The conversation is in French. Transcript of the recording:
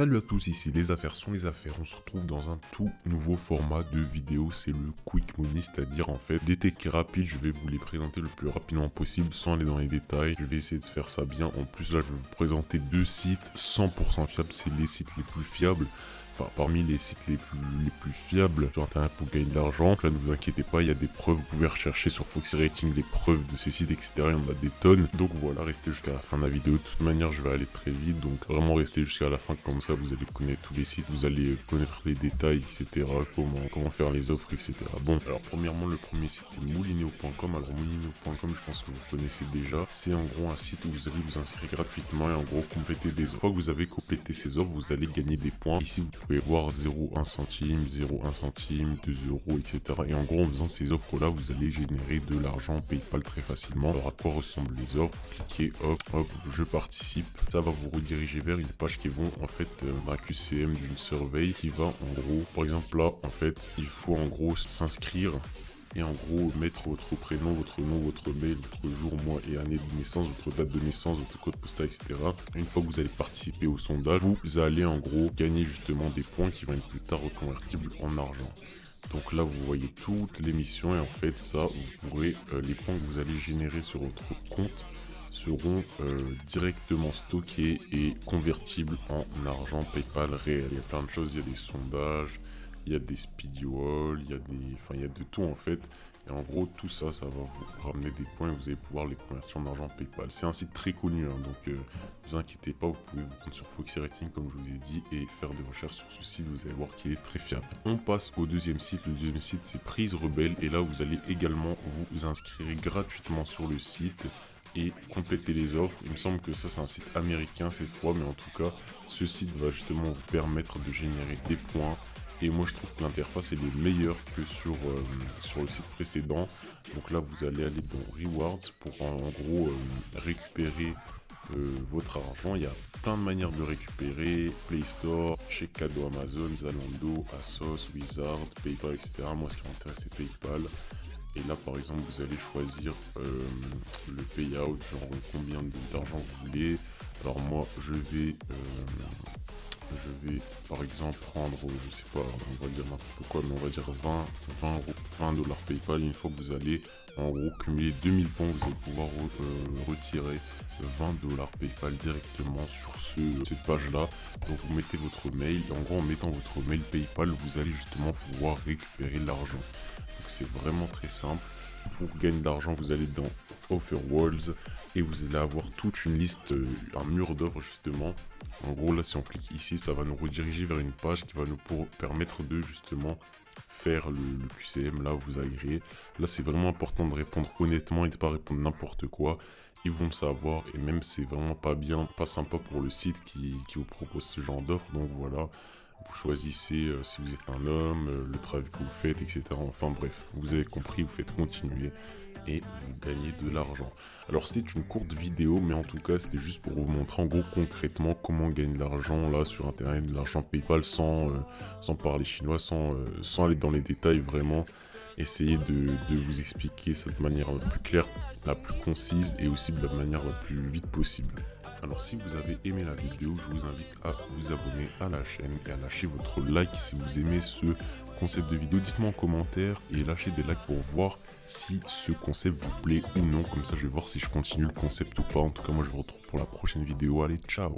Salut à tous, ici Les Affaires sont les affaires. On se retrouve dans un tout nouveau format de vidéo, c'est le Quick Money, c'est-à-dire en fait des techs rapides. Je vais vous les présenter le plus rapidement possible sans aller dans les détails. Je vais essayer de faire ça bien. En plus là, je vais vous présenter deux sites 100% fiables, c'est les sites les plus fiables. Enfin, parmi les sites les plus fiables sur internet pour gagner de l'argent. Là, ne vous inquiétez pas, il y a des preuves. Vous pouvez rechercher sur Foxy Rating des preuves de ces sites, etc. Il y en a des tonnes. Donc voilà, restez jusqu'à la fin de la vidéo. De toute manière, je vais aller très vite. Donc vraiment, restez jusqu'à la fin. Comme ça, vous allez connaître tous les sites. Vous allez connaître les détails, etc. Comment faire les offres, etc. Bon, alors premièrement, le premier site, c'est moulinéo.com. Alors moulinéo.com, je pense que vous connaissez déjà. C'est en gros un site où vous allez vous inscrire gratuitement et en gros compléter des offres. Une fois que vous avez complété ces offres, vous allez gagner des points. Ici, vous pouvez voir 0,1 centime, 0,1 centime, 2 euros, etc. Et en gros, en faisant ces offres-là, vous allez générer de l'argent PayPal très facilement. Alors, à quoi ressemblent les offres? Vous cliquez, hop, je participe. Ça va vous rediriger vers une page qui vont en fait un QCM d'une survey qui va en gros, par exemple là, en fait, il faut en gros s'inscrire. Et en gros, mettre votre prénom, votre nom, votre mail, votre jour, mois et année de naissance, votre date de naissance, votre code postal, etc. Une fois que vous allez participer au sondage, vous allez en gros gagner justement des points qui vont être plus tard reconvertibles en argent. Donc là, vous voyez toutes les missions et en fait, ça, vous pourrez, les points que vous allez générer sur votre compte seront directement stockés et convertibles en argent PayPal réel. Il y a plein de choses, il y a des sondages, il y a des speedy wall, il y a de tout en fait. Et en gros, tout ça, ça va vous ramener des points et vous allez pouvoir les convertir en argent PayPal. C'est un site très connu, hein, donc ne vous inquiétez pas, vous pouvez vous rendre sur Foxy Rating comme je vous ai dit et faire des recherches sur ce site, vous allez voir qu'il est très fiable. On passe au deuxième site. Le deuxième site, c'est Prise Rebelle et là, vous allez également vous inscrire gratuitement sur le site et compléter les offres. Il me semble que ça c'est un site américain cette fois, mais en tout cas ce site va justement vous permettre de générer des points et moi je trouve que l'interface elle est meilleure que sur le site précédent. Donc là vous allez aller dans Rewards pour en gros récupérer votre argent. Il y a plein de manières de récupérer: Play Store, chèque cadeau Amazon, Zalando, Asos, Wizard, PayPal, etc. Moi ce qui m'intéresse c'est PayPal. Et là, par exemple, vous allez choisir le payout, genre combien d'argent vous voulez. Alors moi, je vais par exemple prendre, je sais pas, on va dire n'importe quoi, mais on va dire 20 dollars PayPal. Une fois que vous allez en gros cumuler 2000 points, vous allez pouvoir retirer 20 dollars PayPal directement sur cette page là. Donc vous mettez votre mail et en gros en mettant votre mail PayPal, vous allez justement pouvoir récupérer l'argent. Donc c'est vraiment très simple. Pour gagner de l'argent, vous allez dans Offer Walls et vous allez avoir toute une liste, un mur d'offres justement. En gros là, si on clique ici, ça va nous rediriger vers une page qui va nous permettre de justement faire le QCM là où vous agréez. Là c'est vraiment important de répondre honnêtement et de ne pas répondre n'importe quoi. Ils vont le savoir et même c'est vraiment pas bien, pas sympa pour le site qui vous propose ce genre d'offre. Donc voilà, vous choisissez si vous êtes un homme, le travail que vous faites, etc. Enfin bref, vous avez compris, vous faites continuer et vous gagnez de l'argent. Alors c'était une courte vidéo, mais en tout cas c'était juste pour vous montrer en gros concrètement comment gagner de l'argent là sur internet, de l'argent PayPal sans parler chinois, sans aller dans les détails, vraiment essayer de vous expliquer ça de manière la plus claire, la plus concise et aussi de la manière la plus vite possible. Alors si vous avez aimé la vidéo, je vous invite à vous abonner à la chaîne et à lâcher votre like si vous aimez ce concept de vidéo. Dites-moi en commentaire et lâchez des likes pour voir si ce concept vous plaît ou non. Comme ça je vais voir si je continue le concept ou pas. En tout cas moi je vous retrouve pour la prochaine vidéo. Allez, ciao!